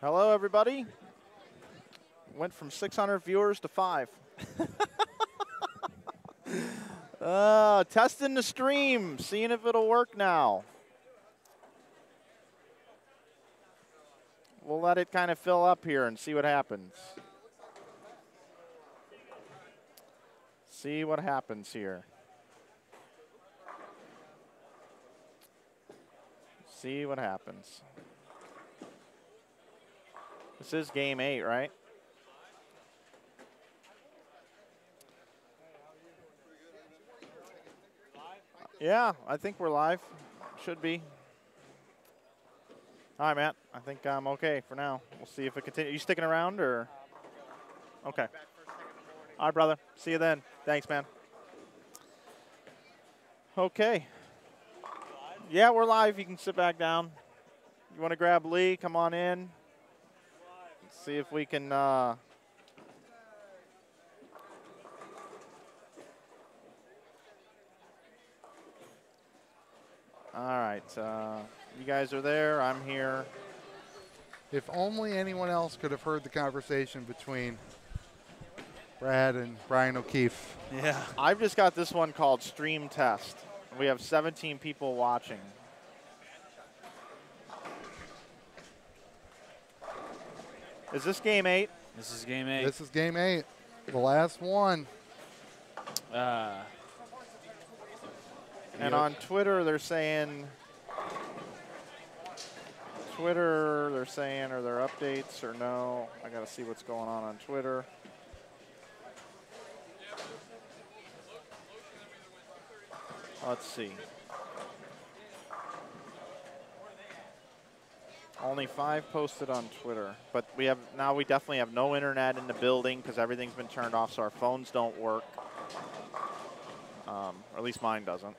Hello, everybody. Went from 600 viewers to 5. Testing the stream, seeing if it'll work now. We'll let it kind of fill up here and see what happens. See what happens here. See what happens. This is game 8, right? Yeah, I think we're live. Should be. All right, Matt. I think I'm okay for now. We'll see if it continues. You sticking around or? Okay. All right, brother. See you then. Thanks, man. Okay. Yeah, we're live. You can sit back down. You want to grab Lee? Come on in. Let's see if we can. All right. You guys are there. I'm here. If only anyone else could have heard the conversation between Brad and Brian O'Keefe. Yeah. I've just got this one called Stream Test. We have 17 people watching. Is this game 8? This is game 8. This is game 8. The last one. And on Twitter, they're saying, are there updates or no? I got to see what's going on Twitter. Let's see. Only 5 posted on Twitter, but we definitely have no internet in the building because everything's been turned off, so our phones don't work. Or at least mine doesn't.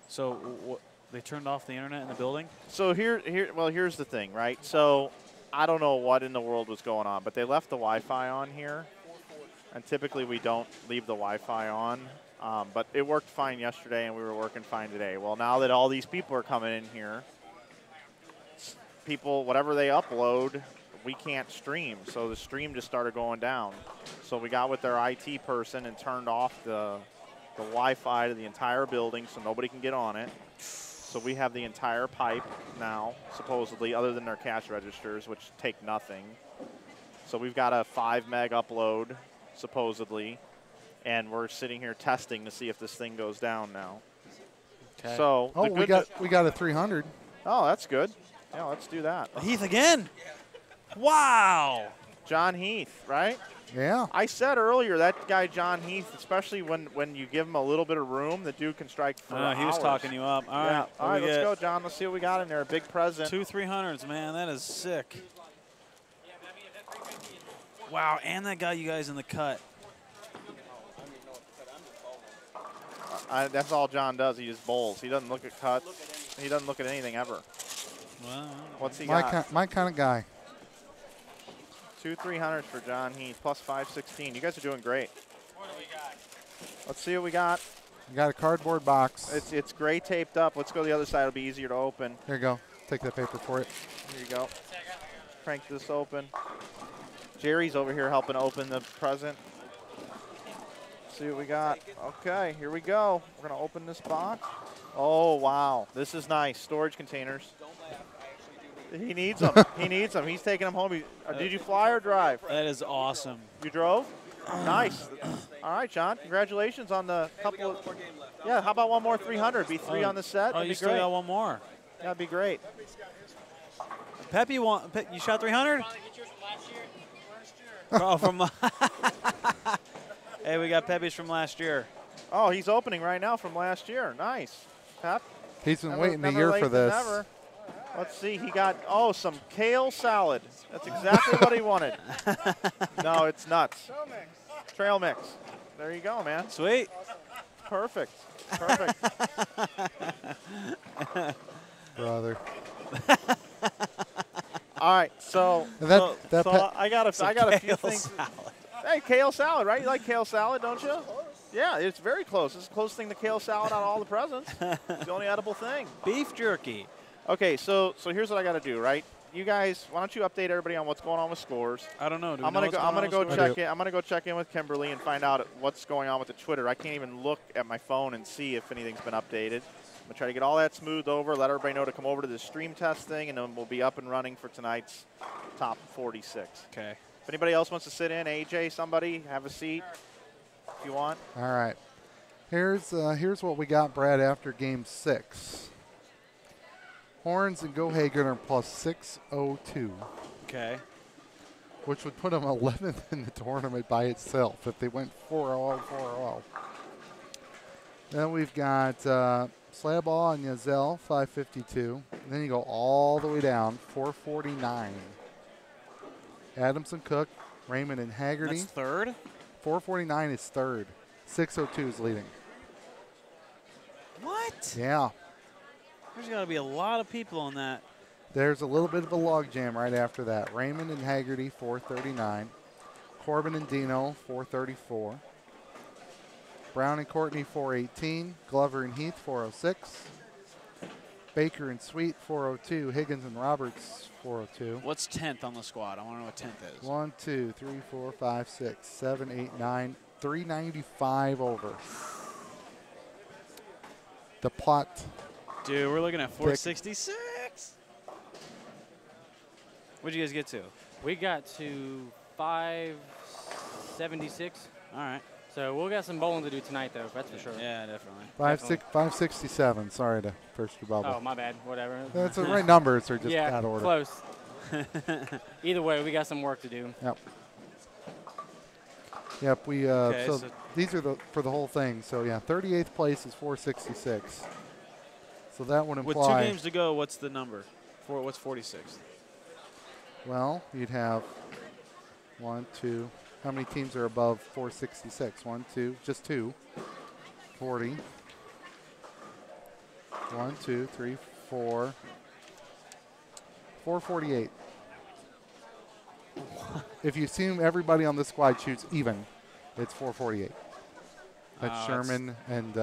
So they turned off the internet in the building? So here's the thing, right? So I don't know what in the world was going on, but they left the Wi-Fi on here, and typically we don't leave the Wi-Fi on. But it worked fine yesterday, and we were working fine today. Well, now that all these people are coming in here, people, whatever they upload, we can't stream. So the stream just started going down. So we got with their IT person and turned off the Wi-Fi to the entire building so nobody can get on it. So we have the entire pipe now, supposedly, other than their cash registers, which take nothing. So we've got a 5 meg upload, supposedly. And we're sitting here testing to see if this thing goes down now. Okay. So we got a 300. Oh, that's good. Yeah, let's do that. Heath again. Wow. John Heath, right? Yeah. I said earlier that guy John Heath, especially when you give him a little bit of room, the dude can strike for hours. He was talking you up. All right. All right, let's go, John. Let's see what we got in there. A big present. 2 300s, man. That is sick. Wow, and that got you guys in the cut. That's all John does. He just bowls. He doesn't look at cuts. He doesn't look at anything ever. Well, what's he got? My kind of guy. 2 300s for John Heath, plus 516. You guys are doing great. What do we got? Let's see what we got. You got a cardboard box. It's gray taped up. Let's go to the other side. It'll be easier to open. Here you go. Take that paper for it. Here you go. Crank this open. Jerry's over here helping open the present. See what we got. Okay, here we go. We're going to open this box. Oh, wow. This is nice. Storage containers. He needs them. He needs them. He's taking them home. Did you fly or drive? That is awesome. You drove? Nice. All right, John. Congratulations on the couple of. Yeah, how about one more 300? Be 3 on the set. Oh, That'd you be still great. got one more. That'd be great. Pepe, you shot 300? Oh, from. Hey, we got Pepe's from last year. Oh, he's opening right now from last year. Nice. Pep. He's been waiting a year for this. Never. Let's see. He got, some kale salad. That's exactly what he wanted. No, it's nuts. Trail mix. There you go, man. Sweet. Perfect. Perfect. Brother. All right, so I got a few things. Salad. Hey, kale salad, right? You like kale salad, don't you? Yeah, it's very close. It's the closest thing to kale salad out of all the presents. It's the only edible thing. Beef jerky. Okay, so here's what I got to do, right? you guys, why don't you update everybody on what's going on with scores? I don't know. Do we I'm know gonna what's go. I'm going gonna on go with check scores? it. I'm gonna go check in with Kimberly and find out what's going on with the Twitter. I can't even look at my phone and see if anything's been updated. I'm gonna try to get all that smoothed over. Let everybody know to come over to the stream testing, and then we'll be up and running for tonight's top 46. Okay. If anybody else wants to sit in, AJ, somebody, have a seat if you want. All right. Here's what we got, Brad, after game 6. Horns and Gohagen are plus 602. Okay. Which would put them 11th in the tournament by itself if they went 4-0, 4-0. Then we've got Slabaugh and Yazell, 552. And then you go all the way down, 449. Adamson, Cook, Raymond, and Haggerty. That's third? 449 is third. 602 is leading. What? Yeah. There's got to be a lot of people on that. There's a little bit of a logjam right after that. Raymond and Haggerty, 439. Corbin and Dino, 434. Brown and Courtney, 418. Glover and Heath, 406. Baker and Sweet, 402. Higgins and Roberts, 402. What's 10th on the squad? I want to know what 10th is. 1, 2, 3, 4, 5, 6, 7, 8, 9. 395 over. The pot. Dude, we're looking at 466. What'd you guys get to? We got to 576. All right. So we'll got some bowling to do tonight, though. That's for sure. Yeah, definitely. 567. Sorry to burst your bubble. Oh, my bad. Whatever. That's the right numbers. Are just yeah, out of order. close. Either way, we got some work to do. Yep. Yep. We Okay, so so these are for the whole thing. So yeah, 38th place is 466. So that would with imply. 2 games to go, what's the number? What's 46th? Well, you'd have 1, 2. How many teams are above 466? 1, 2, just 2. 40. 1, 2, 3, 4. 448. If you assume everybody on this squad shoots even, it's 448. That's Sherman and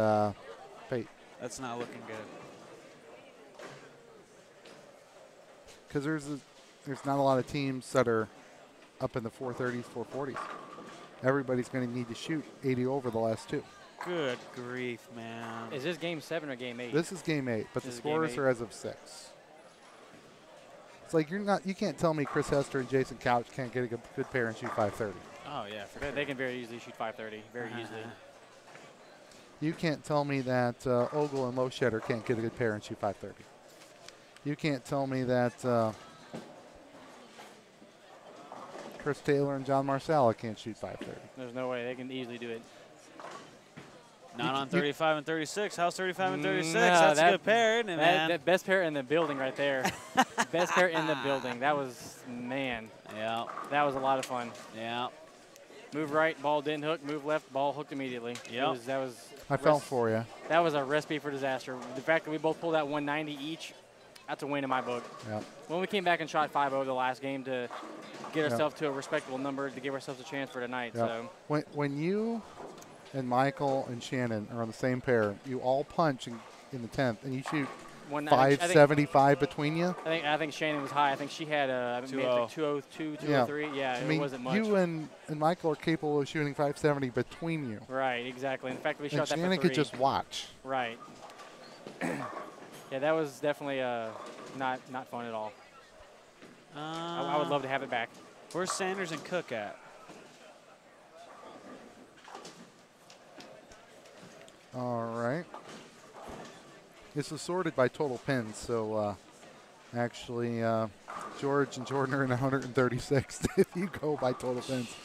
Pate. That's not looking good. Because there's not a lot of teams that are up in the 430s, 440s. Everybody's going to need to shoot 80 over the last 2. Good grief, man. Is this game 7 or game 8? This is game 8, but the scores are as of 6. It's like you can't tell me Chris Hester and Jason Couch can't get a good pair and shoot 530. Oh, yeah. They can very easily shoot 530, very easily. You can't tell me that Ogle and Loschetter can't get a good pair and shoot 530. You can't tell me that Chris Taylor and John Marsala can't shoot 530. There's no way. They can easily do it. Not on 35 and 36. How's 35 and 36? No, That's a good pair, isn't it, man? That best pair in the building right there. Best pair in the building. That was, man. Yeah. That was a lot of fun. Yeah. Move right, ball didn't hook. Move left, ball hooked immediately. Yep. That was. I felt for you. That was a recipe for disaster. The fact that we both pulled out 190 each, that's a win in my book. Yep. When we came back and shot 5-0 the last game to get ourselves to a respectable number to give ourselves a chance for tonight. Yep. So when you and Michael and Shannon are on the same pair, you all punch in the 10th, and you shoot 575 between you. I think Shannon was high. I think she had 202, 203. Yeah, I mean, it wasn't much. You and Michael are capable of shooting 570 between you. Right, exactly. And the fact that we shot that Shannon for 3. could just watch. Right. Yeah, that was definitely not fun at all. I would love to have it back. Where's Sanders and Cook at? All right. This is sorted by total pins, so actually George and Jordan are in 136th if you go by total pins.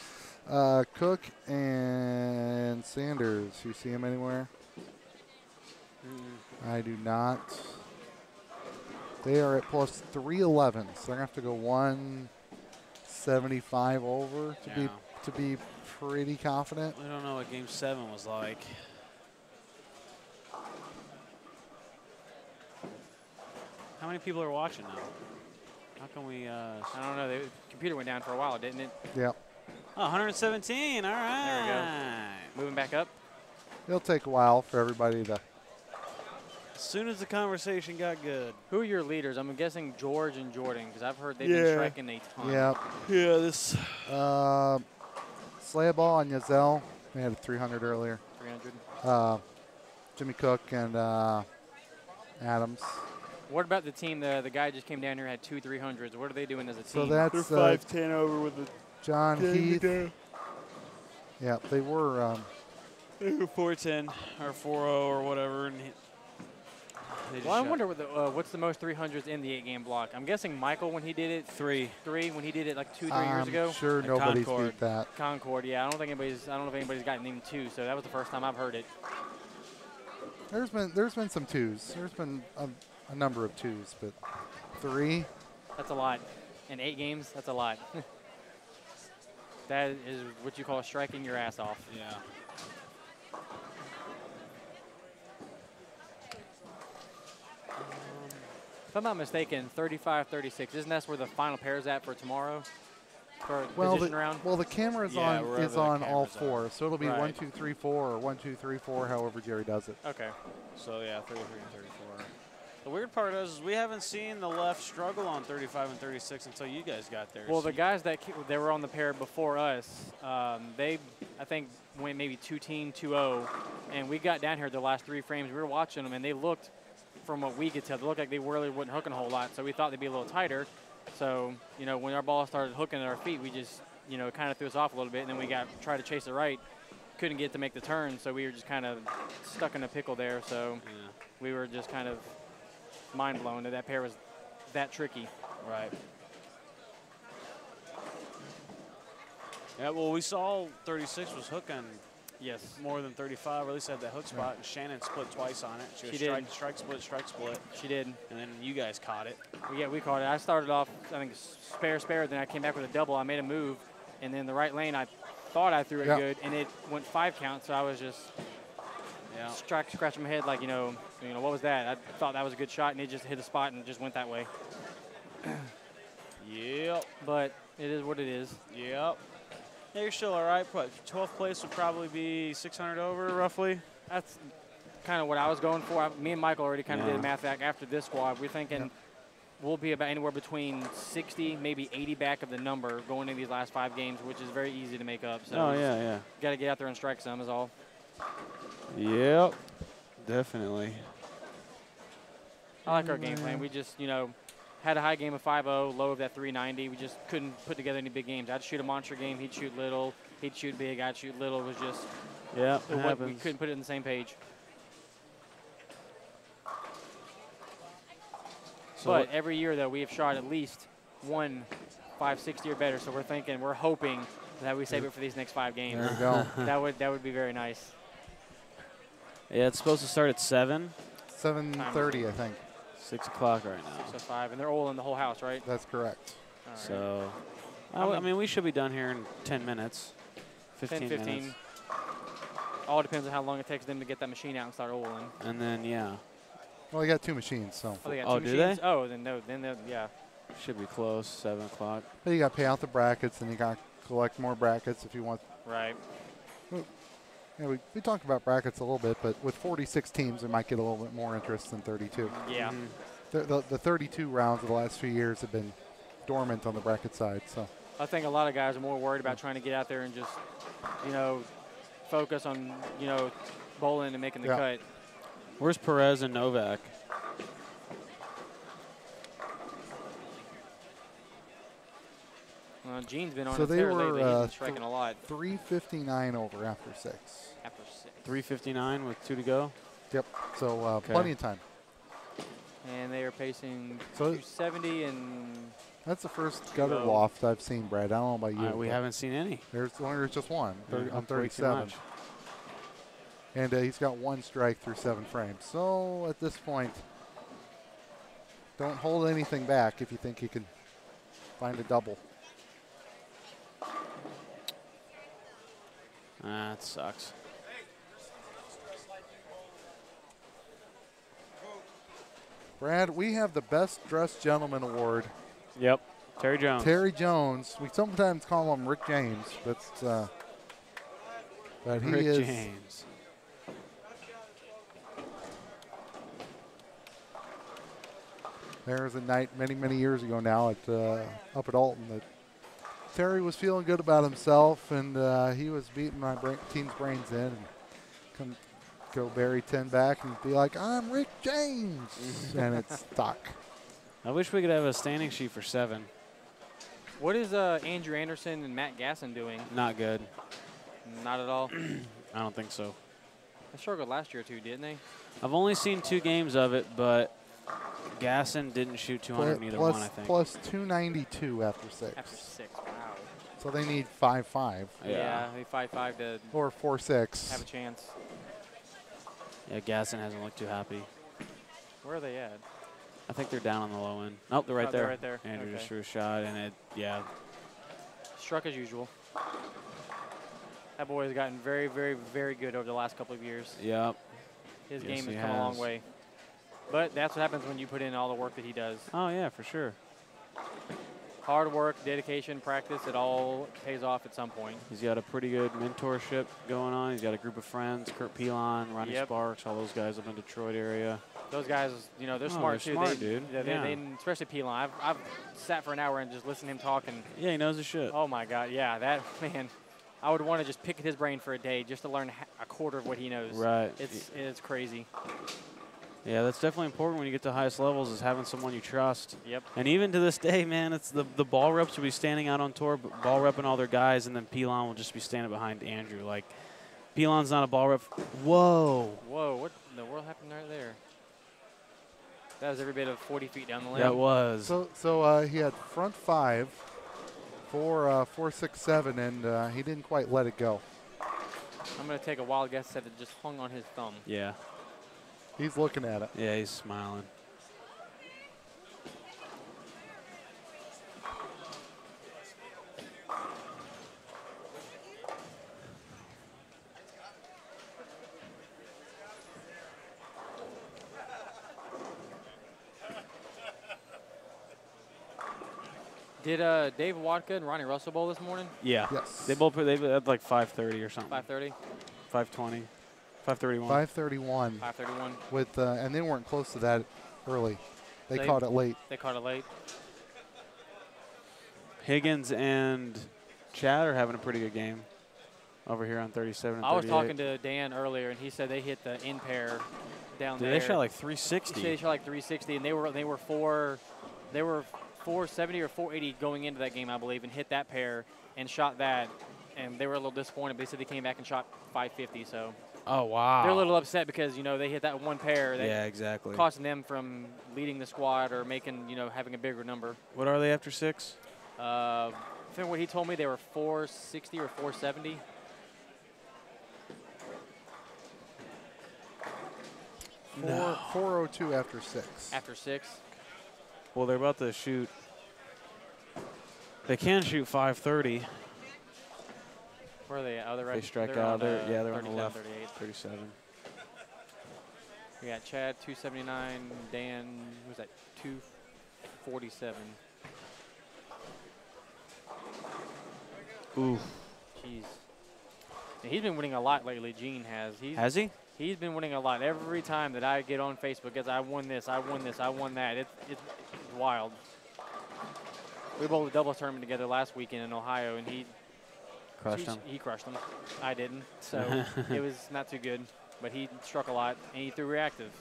Cook and Sanders, you see him anywhere? I do not. They are at plus 311, so they're going to have to go 175 over to be pretty confident. I don't know what Game 7 was like. How many people are watching now? How can we? I don't know. The computer went down for a while, didn't it? Yep. Oh, 117. All right. There we go. Moving back up. It'll take a while for everybody to As soon as the conversation got good. Who are your leaders? I'm guessing George and Jordan, because I've heard they've been striking a ton. Yeah. Yeah, this. Slayaball and Yazell. They had a 300 earlier. 300. Jimmy Cook and Adams. What about the team? The guy just came down here had 2 300s. What are they doing as a team? So that's They're 5'10" over with the John Heath. Yeah, they were. They were 4'10" or 4'0" or whatever. And well, I wonder what's the most 300s in the 8-game block. I'm guessing Michael when he did it. 3 when he did it like 2-3 years ago. I'm sure nobody's beat that. Concord, yeah. I don't know if anybody's gotten even 2. So that was the first time I've heard it. There's been some 2s. There's been a number of 2s, but 3. That's a lot. In 8 games, that's a lot. That is what you call striking your ass off. Yeah. If I'm not mistaken, 35-36. Isn't that where the final pair is at for tomorrow? For well, position round? Well, the camera is on all 4, so it'll be right. 1, 2, 3, 4, or 1, 2, 3, 4, however Jerry does it. Okay. So yeah, 33 and 34. The weird part is we haven't seen the left struggle on 35 and 36 until you guys got there. Well, the guys that were on the pair before us, they I think went maybe 2-2-0, and we got down here the last 3 frames. We were watching them, and they looked, from what we could tell, they looked like they really wasn't hooking a whole lot. So we thought they'd be a little tighter. So when our ball started hooking at our feet, we just kind of threw us off a little bit, and then we tried to chase it right, couldn't get to make the turn, so we were just kind of stuck in a pickle there. So we were just kind of mind blown that pair was that tricky. Right. Yeah, well, we saw 36 was hooking. Yes. More than 35, or at least had that hook spot. And Shannon split twice on it. She did. Strike, split. She did. And then you guys caught it. Yeah, we caught it. I started off, I think, spare. Then I came back with a double. I made a move. And then the right lane, I thought I threw it good. And it went 5 count. So I was just scratching my head like, what was that? I thought that was a good shot. And it just hit a spot and just went that way. Yep. But it is what it is. Yep. Yeah, you're still all right. 12th place would probably be 600 over, roughly. That's kind of what I was going for. Me and Michael already kind of did the math back after this squad. We're thinking we'll be about anywhere between 60, maybe 80 back of the number going into these last 5 games, which is very easy to make up. So got to get out there and strike some is all. Yep, definitely. I like our game plan. We just, had a high game of 5-0, low of that 390. We just couldn't put together any big games. I'd shoot a monster game. He'd shoot little. He'd shoot big. I'd shoot little. It was just we couldn't put it on the same page. So but every year, though, we have shot at least one 560 or better. So we're hoping that we save it for these next 5 games. There you go. that would be very nice. Yeah, it's supposed to start at 7. 7:30, I think. 6 o'clock right now. 6:05, and they're oiling the whole house, right? That's correct. All right. So, I mean, we should be done here in 10 minutes, 15 minutes. All depends on how long it takes them to get that machine out and start oiling. And then, Well, they got 2 machines, so. Oh, they got 2 machines? They? Oh, then no, yeah. Should be close, 7 o'clock. But you got to pay out the brackets, and you got to collect more brackets if you want. Right. Yeah, we talked about brackets a little bit, but with 46 teams, it might get a little bit more interest than 32. Yeah. The 32 rounds of the last few years have been dormant on the bracket side. So I think a lot of guys are more worried about trying to get out there and just, focus on, bowling and making the cut. Where's Perez and Novak? Gene's been on so his they tear were lately. He's been striking a lot. 359 over after 6. After 6. 359 with 2 to go? Yep. So plenty of time. And they are pacing 270 and. That's the first gutter loft I've seen, Brad. I don't know about you. We haven't seen any. There's just one. On 37. And he's got 1 strike through 7 frames. So at this point, don't hold anything back if you think you can find a double. That sucks. Brad, we have the Best Dressed Gentleman Award. Yep, Terry Jones. Terry Jones. We sometimes call him Rick James, but he is. James. There was a night many years ago now at up at Alton that Terry was feeling good about himself, and he was beating my team's brains in. And come go bury 10 back and be like, I'm Rick James, and it's stuck. I wish we could have a standing sheet for 7. What is Andrew Anderson and Matt Gasson doing? Not good. Not at all. I don't think so. They struggled last year too, didn't they? I've only seen 2 games of it, but Gasson didn't shoot 200 in either one, I think. Plus 292 after 6. After 6, wow. So they need 5-5. Yeah, they 5-5 to or 4-6. have a chance. Yeah, Gasson hasn't looked too happy. Where are they at? I think they're down on the low end. Oh, they're right there. They're right there. Andrew Okay. just threw a shot, and it, yeah. Struck as usual. That boy has gotten very good over the last couple of years. Yep. His Yes, game he has come a long has. way. But that's what happens when you put in all the work that he does. Oh, yeah, for sure. Hard work, dedication, practice, it all pays off at some point. He's got a pretty good mentorship going on. He's got a group of friends, Kurt Pelon, Ronnie Yep. Sparks, all those guys up in Detroit area. Those guys, you know, they're Oh, smart they're too. smart, dude. Yeah, Yeah. they, especially Pelon. I've sat for an hour and just listened to him talk, and Yeah, he knows his shit. oh my God, yeah, that man. I would want to just pick at his brain for a day just to learn a quarter of what he knows. Right. It's crazy. Yeah, that's definitely important when you get to highest levels, is having someone you trust. Yep. And even to this day, man, it's the ball reps will be standing out on tour, ball repping all their guys, and then Pelon will just be standing behind Andrew. Like, Pelon's not a ball rep. Whoa. Whoa, what in the world happened right there? That was every bit of 40 feet down the lane. That was. So he had front 5 for 4-6-7, and he didn't quite let it go. I'm going to take a wild guess that it just hung on his thumb. Yeah. He's looking at it. Yeah, he's smiling. Did Dave Watka and Ronnie Russell bowl this morning? Yeah. Yes. They had like 5:30 or something. 5:30? 5:20. 5:31. 5:31. 5:31. With and they weren't close to that early. They They- caught it late. They caught it late. Higgins and Chad are having a pretty good game over here on 37 and 38. I was talking to Dan earlier, and he said they hit the in pair down Dude, there. they shot like He 360. said they shot like 360, and they were 470 or 480 going into that game, I believe, and hit that pair and shot that, and they were a little disappointed. But they said they came back and shot 550, so Oh, wow. they're a little upset because they hit that one pair that Yeah, exactly. costing them from leading the squad or making having a bigger number. What are they after 6? I think what he told me they were 460 or 470. No. 4:02 after 6. After 6. Well, they're about to shoot. They can shoot 530. Where are they at? Oh, they're right. They strike they're out. on, They're on the 37, left. 38. 37. We got Chad 279, Dan was that 247. Ooh. Jeez. And he's been winning a lot lately. Gene has. Has he? He's been winning a lot every time that I get on Facebook. As I won this, I won this, I won that. It's wild. We bowled a doubles tournament together last weekend in Ohio, and he Crushed him. He crushed them. I didn't, so it was not too good. But he struck a lot, and he threw reactive,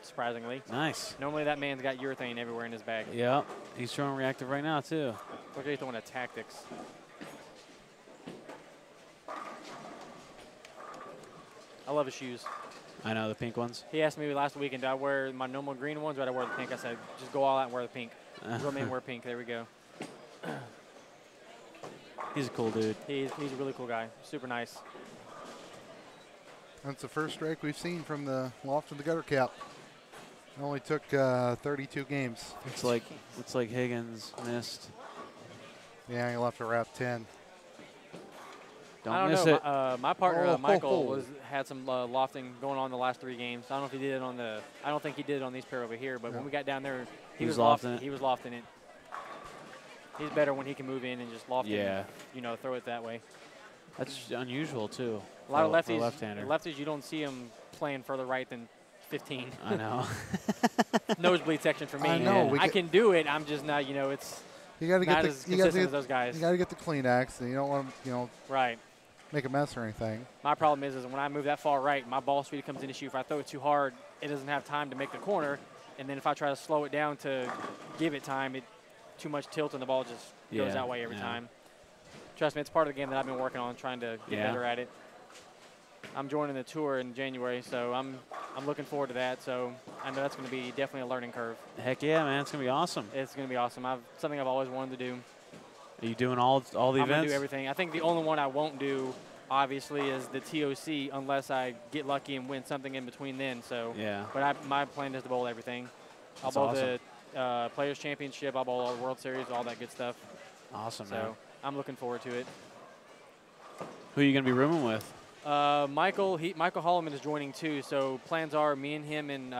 surprisingly. Nice. Normally that man's got urethane everywhere in his bag. Yeah. He's throwing reactive right now, too. Look like he's throwing a tactics. I love his shoes. I know, the pink ones. He asked me last weekend, do I wear my normal green ones or do I wear the pink? I said, just go all out and wear the pink. Real man wear pink. There we go. He's a cool dude. He's a really cool guy. Super nice. That's the first strike we've seen from the loft of the gutter cap. It only took 32 games. It's like Higgins missed. Yeah, he left a wrap 10. Don't miss it. My partner Michael Oh. had some lofting going on the last 3 games. I don't know if he did it on the. I don't think he did it on these pair over here. But when we got down there, He was lofting it. He was lofting it. He's better when he can move in and just loft it. And, throw it that way. That's unusual, too. A lot of for a lefties. left-hander. Lefties, you don't see them playing further right than 15. I know. Nosebleed section for me. I know. Yeah. I can do it. I'm just not, it's You got to not get as the you got consistent to as those guys. you got to get the Kleenex, and you don't want to Right. make a mess or anything. My problem is when I move that far right, my ball speed comes into issue. If I throw it too hard, it doesn't have time to make the corner. And then if I try to slow it down to give it time, too much tilt and the ball just goes that way every time. Trust me, it's part of the game that I've been working on, trying to get better at it. I'm joining the tour in January, so I'm looking forward to that. So I know that's going to be definitely a learning curve. Heck yeah, man. It's going to be awesome. It's going to be awesome. Something I've always wanted to do. Are you doing all the I'm events? I'm going to do everything. I think the only one I won't do, obviously, is the TOC unless I get lucky and win something in between then. So, Yeah. But my plan is to bowl everything. I'll That's bowl awesome. the Players Championship. I'll bowl all the World Series, all that good stuff. Awesome, man. So I'm looking forward to it. Who are you going to be rooming with? Michael Holloman is joining too. So plans are me and him and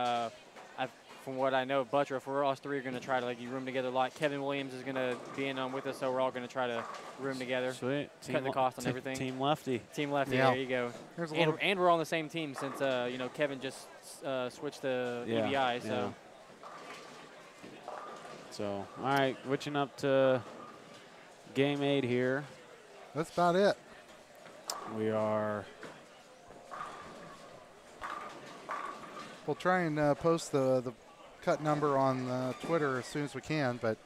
from what I know, Buttroff, we're us three are going to try to room together a lot. Kevin Williams is going to be in with us, so we're all going to try to room together. Sweet. Cut the cost on everything. Team Lefty. Team Lefty, Yeah. there you go. And we're on the same team since Kevin just switched to EBI. So. Yeah. So, all right, switching up to game 8 here. That's about it. We are. We'll try and post the cut number on Twitter as soon as we can, but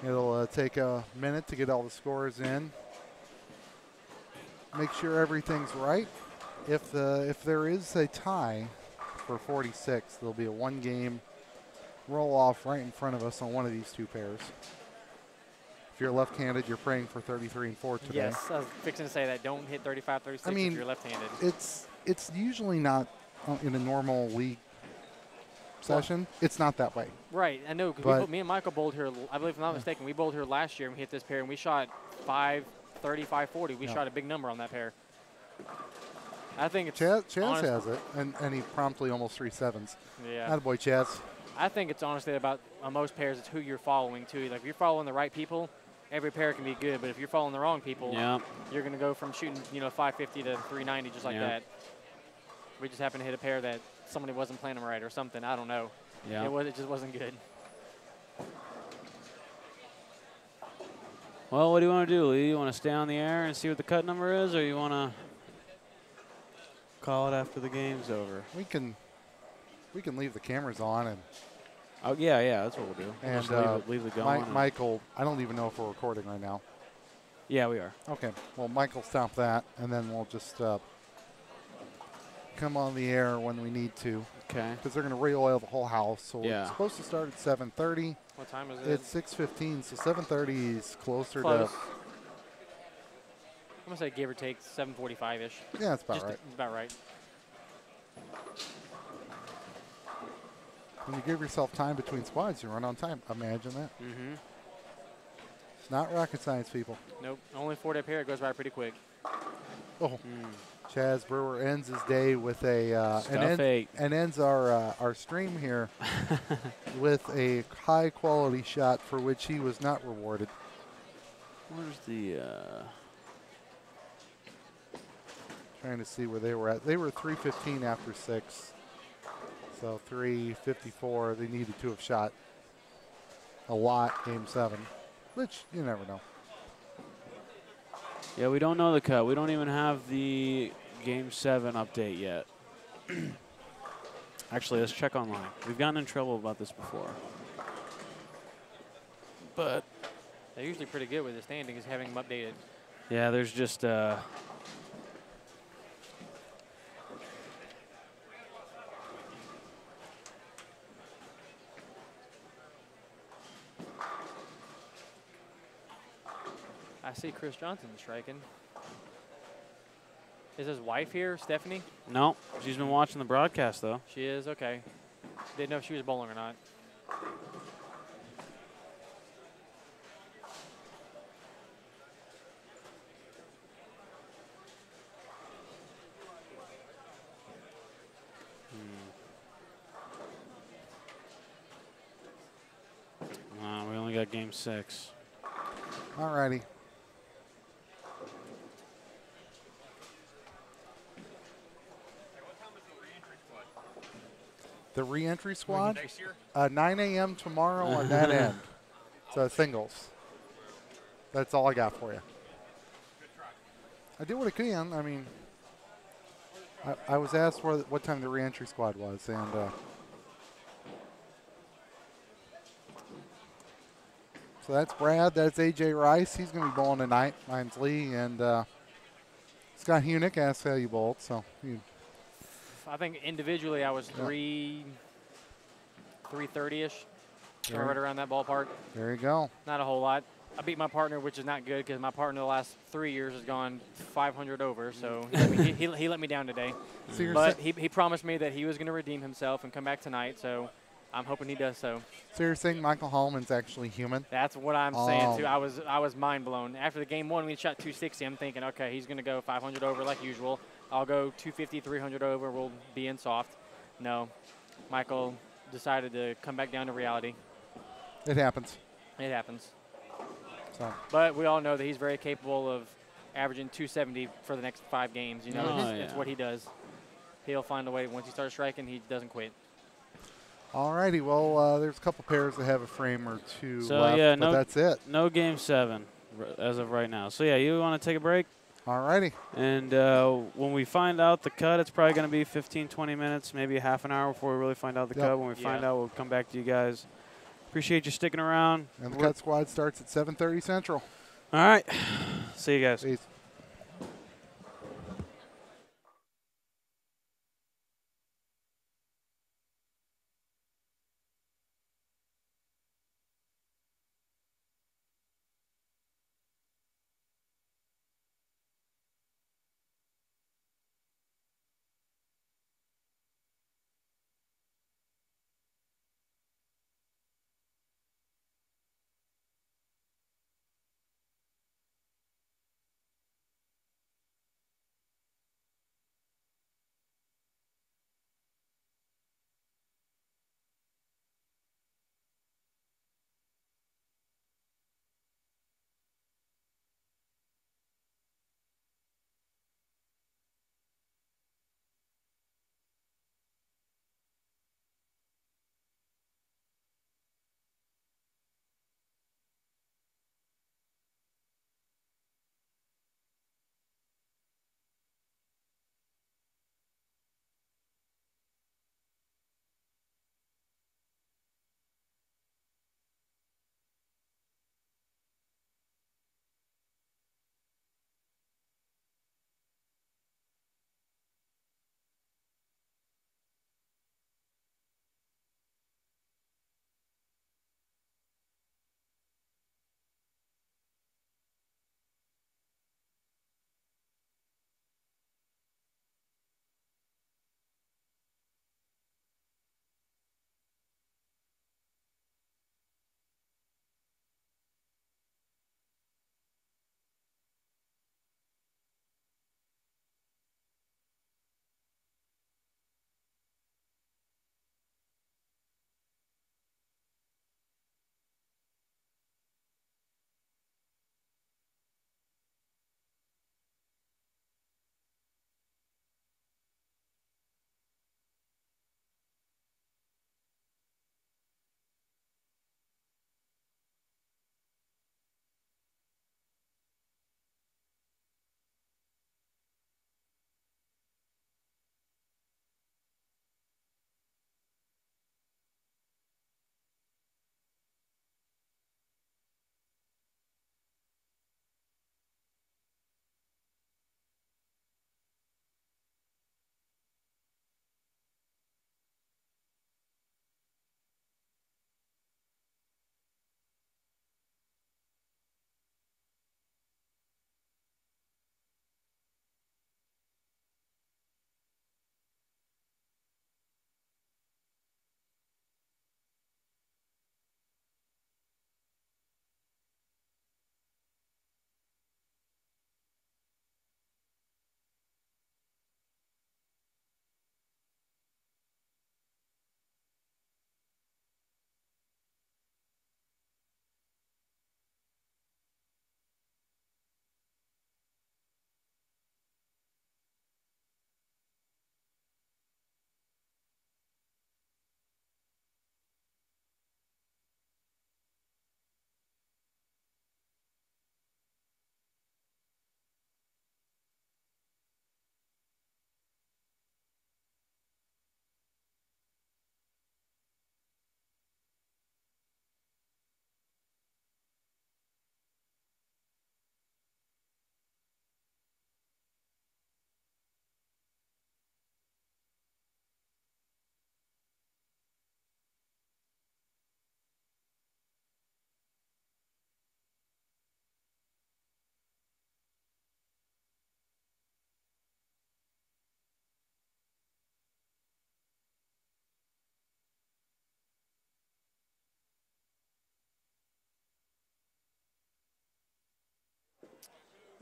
it'll take a minute to get all the scores in. Make sure everything's right. If there is a tie for 46, there'll be a one-game roll-off right in front of us on one of these two pairs. If you're left-handed, you're praying for 33 and 4 today. Yes, I was fixing to say that. Don't hit 35, 36 if you're left-handed. It's usually not in a normal league session. It's not that way. Right, I know. Because me and Michael bowled here. I believe, if I'm not mistaken, we bowled here last year and we hit this pair and we shot 530, 540. We shot a big number on that pair. I think it's Chaz has it, and he promptly almost 3 sevens. Yeah. Attaboy, Chaz. I think it's honestly about on most pairs, it's who you're following too. Like if you're following the right people, every pair can be good. But if you're following the wrong people, you're going to go from shooting 550 to 390 just like that. We just happened to hit a pair that somebody wasn't playing them right or something. I don't know. Yeah. It just wasn't good. Well, what do you want to do, Lee? You want to stay on the air and see what the cut number is, or you want to call it after the game's over? We can leave the cameras on and. Oh yeah, that's what we'll do. And just leave it going. Michael, I don't even know if we're recording right now. Yeah, we are. Okay. Well, Michael, stop that, and then we'll just come on the air when we need to. Okay. Because they're going to re-oil the whole house. So Yeah. it's supposed to start at 7:30. What time is it? It's 6:15, so 7:30 is closer Close. to. I'm going to say give or take 7:45-ish. Yeah, that's about right. It's about right. When you give yourself time between squads, you run on time. Imagine that. Mm-hmm. It's not rocket science, people. Nope. Only 4-day pair. It goes by pretty quick. Oh. Chaz Brewer ends his day with a and ends our stream here with a high quality shot for which he was not rewarded. Where's the Trying to see where they were at. They were 3:15 after 6. So 3:54. They needed to have shot a lot game 7, which you never know. Yeah, we don't know the cut. We don't even have the Game 7 update yet. Actually, let's check online. We've gotten in trouble about this before. But they're usually pretty good with the standings, having them updated. Yeah, there's just I see Chris Johnson striking. Is his wife here, Stephanie? No, she's been watching the broadcast, though. She is? Okay. Didn't know if she was bowling or not. We only got Game 6. All righty. The re-entry squad, Next year? 9 a.m. tomorrow on that end. So singles. That's all I got for you. I did what I can. I mean, I was asked what time the re-entry squad was, and so that's Brad. That's AJ Rice. He's going to be bowling tonight. Mine's Lee, and Scott Hunick asked how you bowled. So I think individually I was 330-ish, right around that ballpark. there you go. Not a whole lot. I beat my partner, which is not good because my partner the last 3 years has gone 500 over. So he let me down today. So you're But he promised me that he was going to redeem himself and come back tonight. So I'm hoping he does so. So you're saying Michael Hallman's actually human? That's what I'm saying too. I was mind blown after the game one. We shot 260. I'm thinking, okay, he's going to go 500 over like usual. I'll go 250, 300 over. We'll be in soft. No, Michael decided to come back down to reality. It happens. It happens. So But we all know that he's very capable of averaging 270 for the next 5 games. You know, Oh, it's yeah. what he does. He'll find a way. Once he starts striking, he doesn't quit. all righty. Well, there's a couple pairs that have a frame or two So, left, yeah, but that's it. No game 7 as of right now. So, yeah, you want to take a break? All righty. And when we find out the cut, it's probably going to be 15, 20 minutes, maybe a half an hour before we really find out the cut. When we find out, we'll come back to you guys. Appreciate you sticking around. And the cut squad starts at 7:30 Central. All right. See you guys. Peace.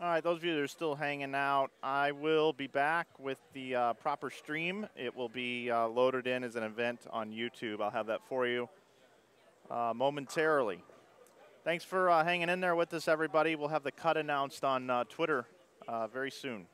All right, those of you that are still hanging out, I will be back with the proper stream. It will be loaded in as an event on YouTube. I'll have that for you momentarily. Thanks for hanging in there with us, everybody. We'll have the cut announced on Twitter very soon.